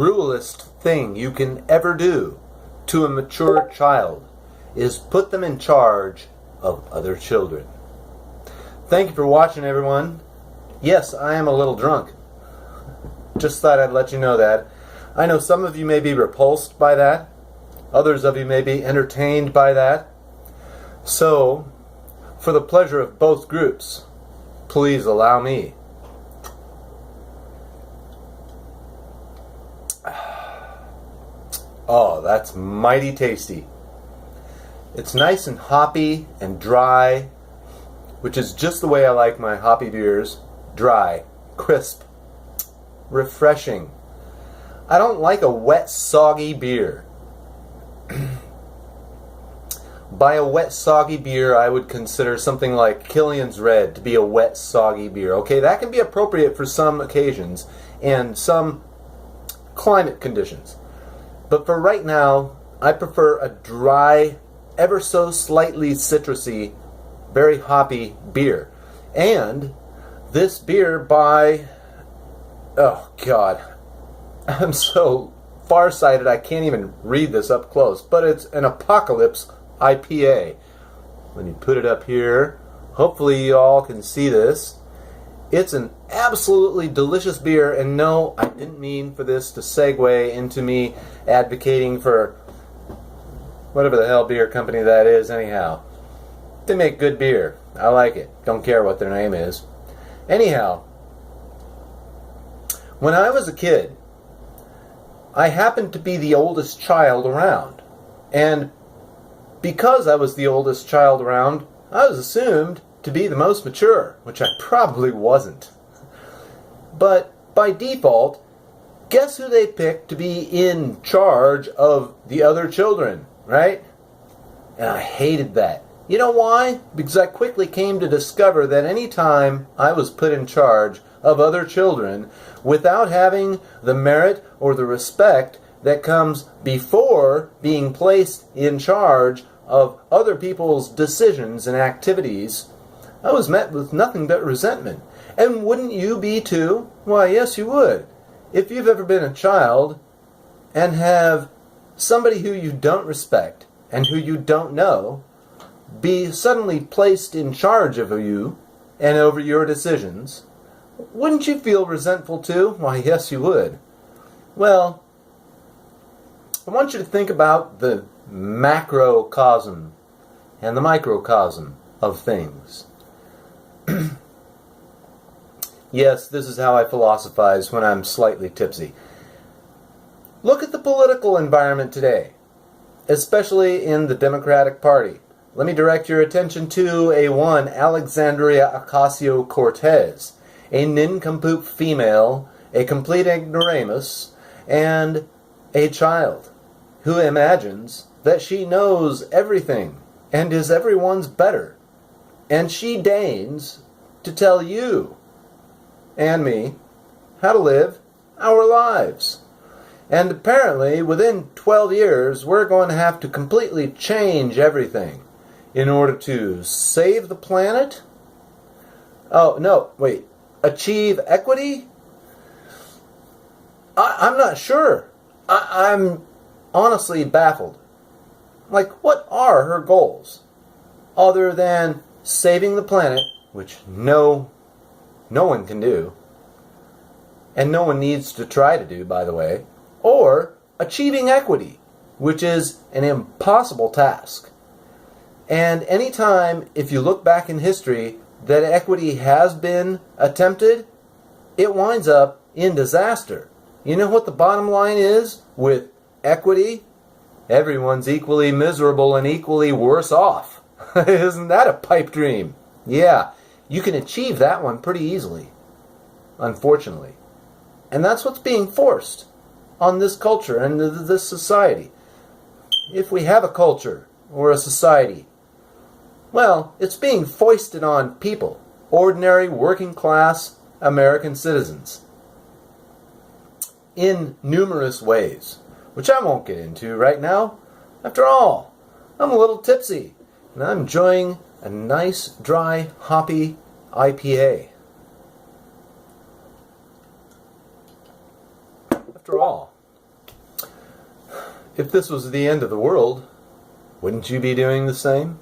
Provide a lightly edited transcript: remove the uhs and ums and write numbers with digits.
cruelest thing you can ever do to a mature child is put them in charge of other children. Thank you for watching, everyone. Yes, I am a little drunk. Just thought I'd let you know that. I know some of you may be repulsed by that. Others of you may be entertained by that. So, for the pleasure of both groups, please allow me. Oh, that's mighty tasty. It's nice and hoppy and dry, which is just the way I like my hoppy beers. Dry, crisp, refreshing. I don't like a wet, soggy beer. By a wet, soggy beer, I would consider something like Killian's Red to be a wet, soggy beer. Okay, that can be appropriate for some occasions and some climate conditions. But for right now, I prefer a dry, ever so slightly citrusy, very hoppy beer. And this beer by, oh God, I'm so farsighted I can't even read this up close, but it's an Apocalypse IPA. When you put it up here, hopefully you all can see this. It's an absolutely delicious beer, and no, I didn't mean for this to segue into me advocating for whatever the hell beer company that is anyhow. They make good beer. I like it. Don't care what their name is. Anyhow, when I was a kid, I happened to be the oldest child around. And because I was the oldest child around, I was assumed to be the most mature, which I probably wasn't. But by default, guess who they picked to be in charge of the other children, right? And I hated that. You know why? Because I quickly came to discover that any time I was put in charge of other children without having the merit or the respect that comes before being placed in charge of other people's decisions and activities, I was met with nothing but resentment. And wouldn't you be too? Why, yes, you would. If you've ever been a child and have somebody who you don't respect and who you don't know be suddenly placed in charge of you and over your decisions, wouldn't you feel resentful too? Why, yes, you would. Well, I want you to think about the macrocosm and the microcosm of things. Yes, this is how I philosophize when I'm slightly tipsy. Look at the political environment today, especially in the Democratic Party. Let me direct your attention to a one Alexandria Ocasio-Cortez, a nincompoop female, a complete ignoramus, and a child who imagines that she knows everything and is everyone's better. And she deigns to tell you and me how to live our lives. And apparently, within 12 years, we're going to have to completely change everything in order to save the planet? Oh, no, wait. Achieve equity? I'm not sure. I'm honestly baffled. Like, what are her goals? Other than saving the planet, which no one can do, and no one needs to try to do, by the way, or achieving equity, which is an impossible task. And anytime, if you look back in history, that equity has been attempted, it winds up in disaster. You know what the bottom line is with equity? Everyone's equally miserable and equally worse off. Isn't that a pipe dream? Yeah, you can achieve that one pretty easily, unfortunately. And that's what's being forced on this culture and this society. If we have a culture or a society, well, it's being foisted on people, ordinary working class American citizens, in numerous ways, which I won't get into right now. After all, I'm a little tipsy, and I'm enjoying a nice, dry, hoppy IPA. After all, If this was the end of the world, wouldn't you be doing the same?